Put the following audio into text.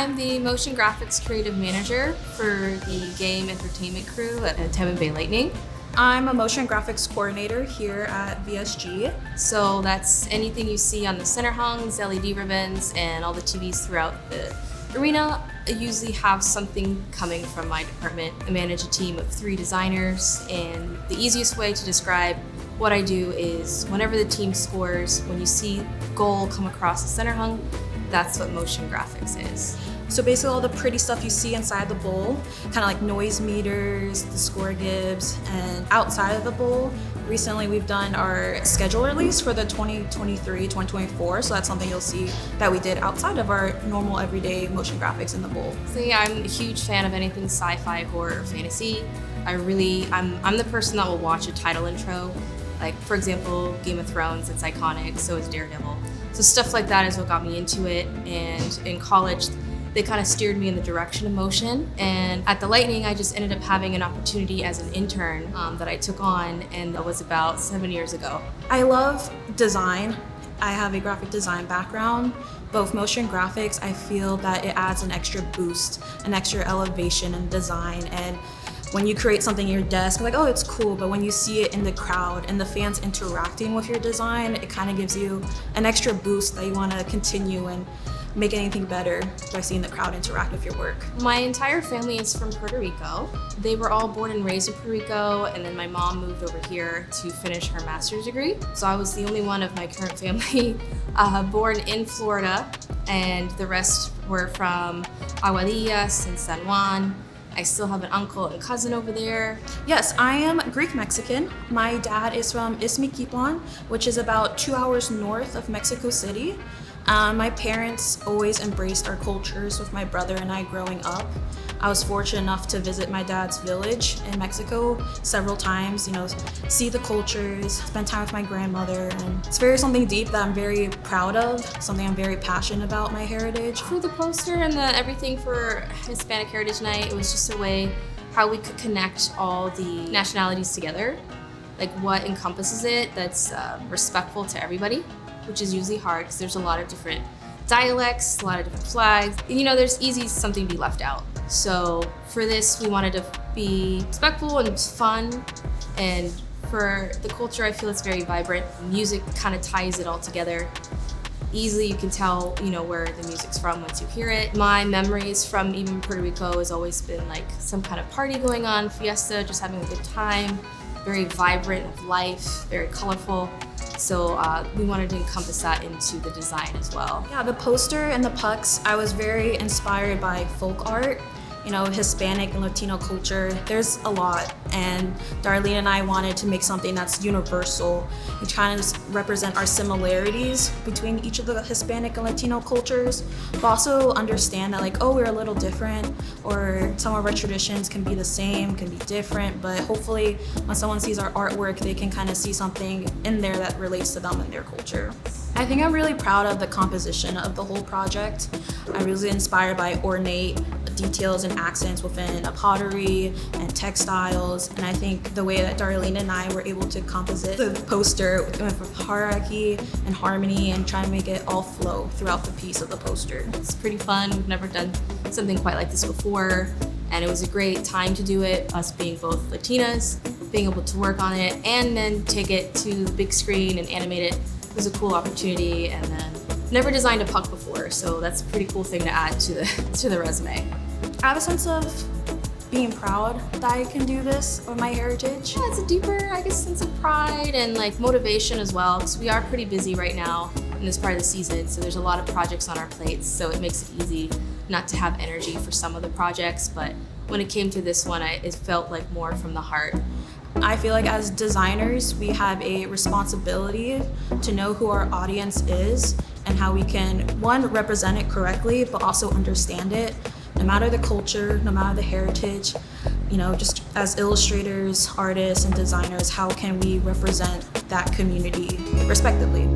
I'm the motion graphics creative manager for the game entertainment crew at Tampa Bay Lightning. I'm a motion graphics coordinator here at VSG. So that's anything you see on the center hungs, LED ribbons, and all the TVs throughout the arena. I usually have something coming from my department. I manage a team of 3 designers, and the easiest way to describe what I do is whenever the team scores, when you see goal come across the center hung, that's what motion graphics is. So basically all the pretty stuff you see inside the bowl, kind of like noise meters, the score gives, and outside of the bowl, recently we've done our schedule release for the 2023-2024, so that's something you'll see that we did outside of our normal everyday motion graphics in the bowl. So yeah, I'm a huge fan of anything sci-fi, horror, or fantasy. I'm the person that will watch a title intro. Like, for example, Game of Thrones, it's iconic, so is Daredevil. So stuff like that is what got me into it, and in college, they kind of steered me in the direction of motion. And at the Lightning, I just ended up having an opportunity as an intern that I took on, and that was about 7 years ago. I love design. I have a graphic design background. Both motion graphics, I feel that it adds an extra boost, an extra elevation in design. And when you create something in your desk, like, oh, it's cool, but when you see it in the crowd and the fans interacting with your design, it kind of gives you an extra boost that you want to continue and make anything better by seeing the crowd interact with your work. My entire family is from Puerto Rico. They were all born and raised in Puerto Rico, and then my mom moved over here to finish her master's degree. So I was the only one of my current family born in Florida, and the rest were from Aguadillas and San Juan. I still have an uncle and cousin over there. Yes, I am Greek-Mexican. My dad is from Izmiquiplan, which is about 2 hours north of Mexico City. My parents always embraced our cultures with my brother and I growing up. I was fortunate enough to visit my dad's village in Mexico several times, see the cultures, spend time with my grandmother, and it's something deep that I'm very proud of, something I'm very passionate about, my heritage. For the poster and everything for Hispanic Heritage Night, it was just a way how we could connect all the nationalities together, like what encompasses it that's respectful to everybody, which is usually hard because there's a lot of different dialects, a lot of different flags. There's easy something to be left out. So for this, we wanted to be respectful and fun. And for the culture, I feel it's very vibrant. Music kind of ties it all together. Easily you can tell, where the music's from once you hear it. My memories from even Puerto Rico has always been like some kind of party going on, fiesta, just having a good time. Very vibrant of life, very colorful. So we wanted to encompass that into the design as well. Yeah, the poster and the pucks, I was very inspired by folk art. Hispanic and Latino culture, there's a lot. And Darlene and I wanted to make something that's universal and trying to represent our similarities between each of the Hispanic and Latino cultures, but also understand that we're a little different, or some of our traditions can be the same, can be different, but hopefully when someone sees our artwork, they can kind of see something in there that relates to them and their culture. I think I'm really proud of the composition of the whole project. I'm really inspired by ornate details and accents within pottery and textiles, and I think the way that Darlene and I were able to composite the poster with hierarchy and harmony and try to make it all flow throughout the piece of the poster. It's pretty fun. We've never done something quite like this before, and it was a great time to do it, us being both Latinas, being able to work on it, and then take it to the big screen and animate it. It was a cool opportunity, and then never designed a puck before, so that's a pretty cool thing to add to the resume. I have a sense of being proud that I can do this with my heritage. Yeah, it's a deeper, sense of pride and motivation as well, because we are pretty busy right now in this part of the season, so there's a lot of projects on our plates, so it makes it easy not to have energy for some of the projects, but when it came to this one, it felt like more from the heart. I feel like as designers, we have a responsibility to know who our audience is and how we can, one, represent it correctly, but also understand it, no matter the culture, no matter the heritage. Just as illustrators, artists, and designers, how can we represent that community respectively?